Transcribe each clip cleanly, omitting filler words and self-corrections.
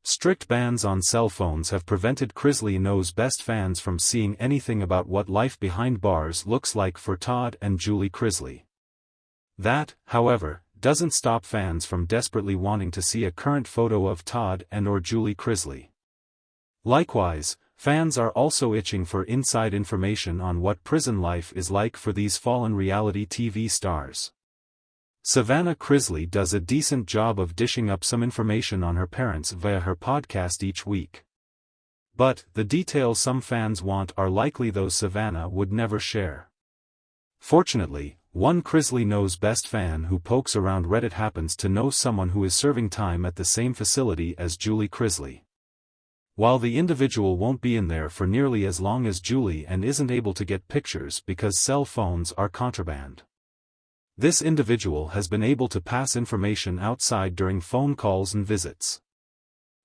Strict bans on cell phones have prevented Chrisley Knows Best fans from seeing anything about what life behind bars looks like for Todd and Julie Chrisley. That, however, doesn't stop fans from desperately wanting to see a current photo of Todd and/or Julie Chrisley. Likewise, fans are also itching for inside information on what prison life is like for these fallen reality TV stars. Savannah Chrisley does a decent job of dishing up some information on her parents via her podcast each week. But, the details some fans want are likely those Savannah would never share. Fortunately, one Chrisley Knows Best fan who pokes around Reddit happens to know someone who is serving time at the same facility as Julie Chrisley. While the individual won't be in there for nearly as long as Julie and isn't able to get pictures because cell phones are contraband, this individual has been able to pass information outside during phone calls and visits.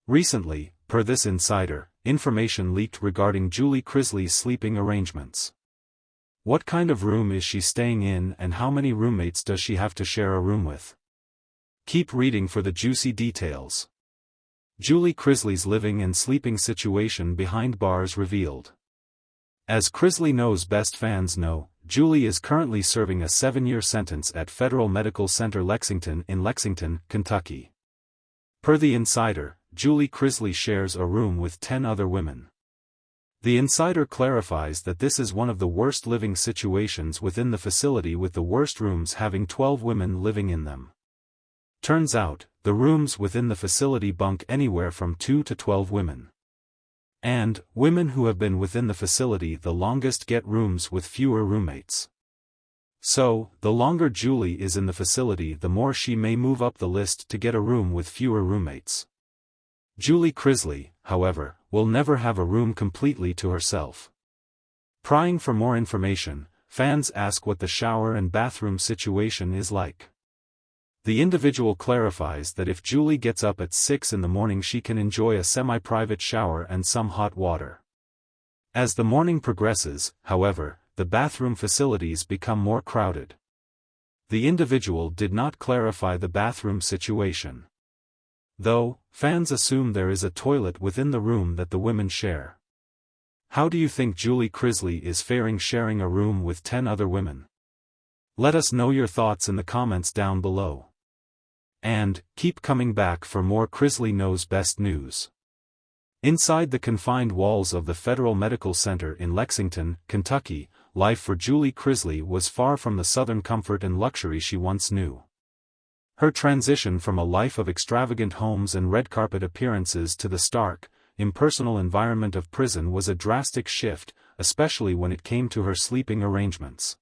Recently, per this insider, information leaked regarding Julie Chrisley's sleeping arrangements. What kind of room is she staying in and how many roommates does she have to share a room with? Keep reading for the juicy details. Julie Chrisley's living and sleeping situation behind bars revealed. As Chrisley Knows Best fans know, Julie is currently serving a 7-year sentence at Federal Medical Center Lexington in Lexington, Kentucky. Per the insider, Julie Chrisley shares a room with 10 other women. The insider clarifies that this is one of the worst living situations within the facility, with the worst rooms having 12 women living in them. Turns out, the rooms within the facility bunk anywhere from 2 to 12 women. And, women who have been within the facility the longest get rooms with fewer roommates. So, the longer Julie is in the facility, the more she may move up the list to get a room with fewer roommates. Julie Chrisley, however, will never have a room completely to herself. Prying for more information, fans ask what the shower and bathroom situation is like. The individual clarifies that if Julie gets up at 6 in the morning, she can enjoy a semi-private shower and some hot water. As the morning progresses, however, the bathroom facilities become more crowded. The individual did not clarify the bathroom situation, though fans assume there is a toilet within the room that the women share. How do you think Julie Chrisley is faring sharing a room with 10 other women? Let us know your thoughts in the comments down below. And, keep coming back for more Chrisley Knows Best news. Inside the confined walls of the Federal Medical Center in Lexington, Kentucky, life for Julie Chrisley was far from the southern comfort and luxury she once knew. Her transition from a life of extravagant homes and red carpet appearances to the stark, impersonal environment of prison was a drastic shift, especially when it came to her sleeping arrangements.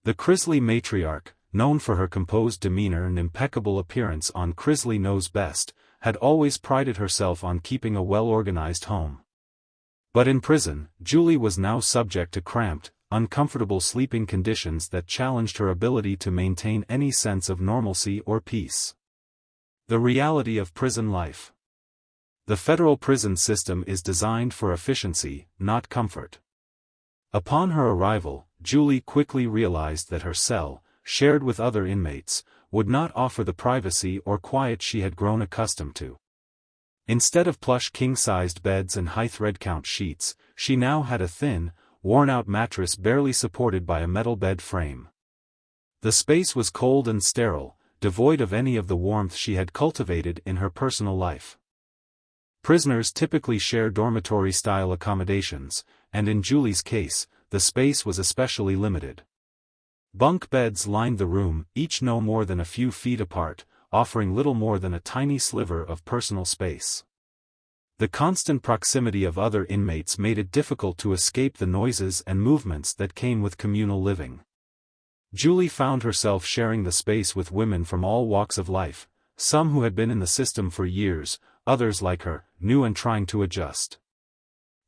The Chrisley matriarch, known for her composed demeanor and impeccable appearance on Chrisley Knows Best, had always prided herself on keeping a well-organized home. But in prison, Julie was now subject to cramped, uncomfortable sleeping conditions that challenged her ability to maintain any sense of normalcy or peace. The reality of prison life. The federal prison system is designed for efficiency, not comfort. Upon her arrival, Julie quickly realized that her cell, shared with other inmates, would not offer the privacy or quiet she had grown accustomed to. Instead of plush king-sized beds and high thread count sheets, she now had a thin, worn-out mattress barely supported by a metal bed frame. The space was cold and sterile, devoid of any of the warmth she had cultivated in her personal life. Prisoners typically share dormitory-style accommodations, and in Julie's case, the space was especially limited. Bunk beds lined the room, each no more than a few feet apart, offering little more than a tiny sliver of personal space. The constant proximity of other inmates made it difficult to escape the noises and movements that came with communal living. Julie found herself sharing the space with women from all walks of life, some who had been in the system for years, others like her, new and trying to adjust.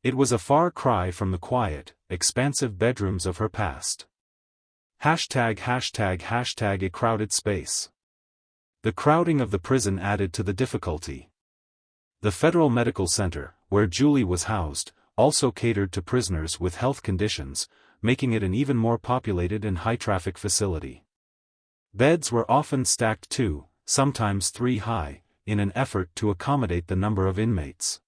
It was a far cry from the quiet, expansive bedrooms of her past. #### a crowded space. The crowding of the prison added to the difficulty. The Federal Medical Center, where Julie was housed, also catered to prisoners with health conditions, making it an even more populated and high-traffic facility. Beds were often stacked 2, sometimes 3 high, in an effort to accommodate the number of inmates.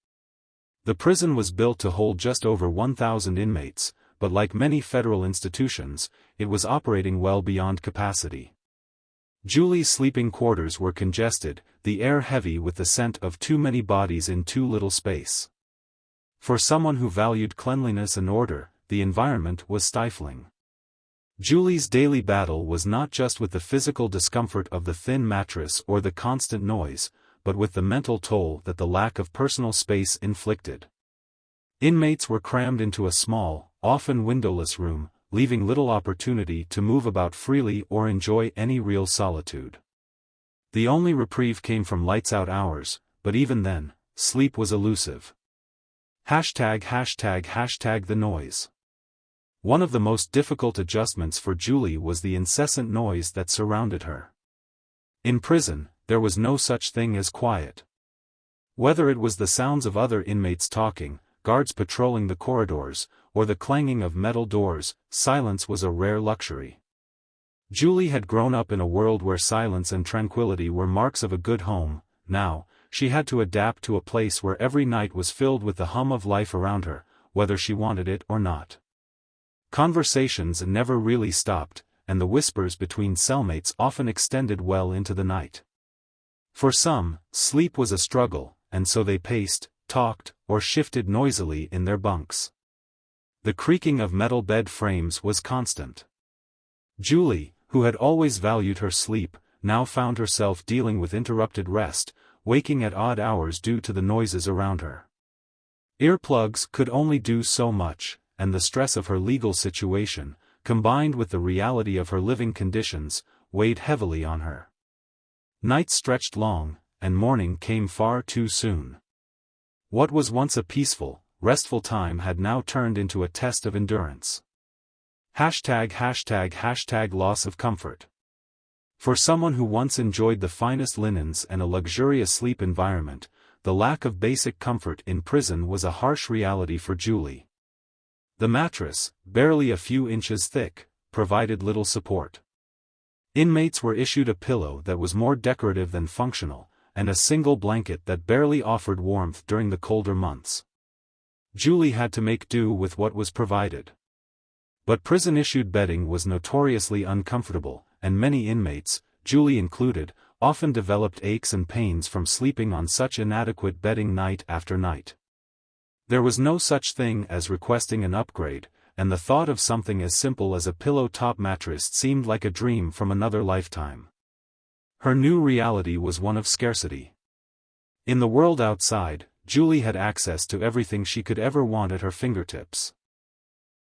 The prison was built to hold just over 1,000 inmates, but like many federal institutions, it was operating well beyond capacity. Julie's sleeping quarters were congested, the air heavy with the scent of too many bodies in too little space. For someone who valued cleanliness and order, the environment was stifling. Julie's daily battle was not just with the physical discomfort of the thin mattress or the constant noise, but with the mental toll that the lack of personal space inflicted. Inmates were crammed into a small, often windowless room, leaving little opportunity to move about freely or enjoy any real solitude. The only reprieve came from lights-out hours, but even then, sleep was elusive. #### the noise. One of the most difficult adjustments for Julie was the incessant noise that surrounded her. In prison, there was no such thing as quiet. Whether it was the sounds of other inmates talking, guards patrolling the corridors, or the clanging of metal doors, silence was a rare luxury. Julie had grown up in a world where silence and tranquility were marks of a good home. Now, she had to adapt to a place where every night was filled with the hum of life around her, whether she wanted it or not. Conversations never really stopped, and the whispers between cellmates often extended well into the night. For some, sleep was a struggle, and so they paced, talked, or shifted noisily in their bunks. The creaking of metal bed frames was constant. Julie, who had always valued her sleep, now found herself dealing with interrupted rest, waking at odd hours due to the noises around her. Earplugs could only do so much, and the stress of her legal situation, combined with the reality of her living conditions, weighed heavily on her. Nights stretched long, and morning came far too soon. What was once a peaceful, restful time had now turned into a test of endurance. ### loss of comfort. For someone who once enjoyed the finest linens and a luxurious sleep environment, the lack of basic comfort in prison was a harsh reality for Julie. The mattress, barely a few inches thick, provided little support. Inmates were issued a pillow that was more decorative than functional, and a single blanket that barely offered warmth during the colder months. Julie had to make do with what was provided. But prison-issued bedding was notoriously uncomfortable, and many inmates, Julie included, often developed aches and pains from sleeping on such inadequate bedding night after night. There was no such thing as requesting an upgrade, and the thought of something as simple as a pillow-top mattress seemed like a dream from another lifetime. Her new reality was one of scarcity. In the world outside, Julie had access to everything she could ever want at her fingertips.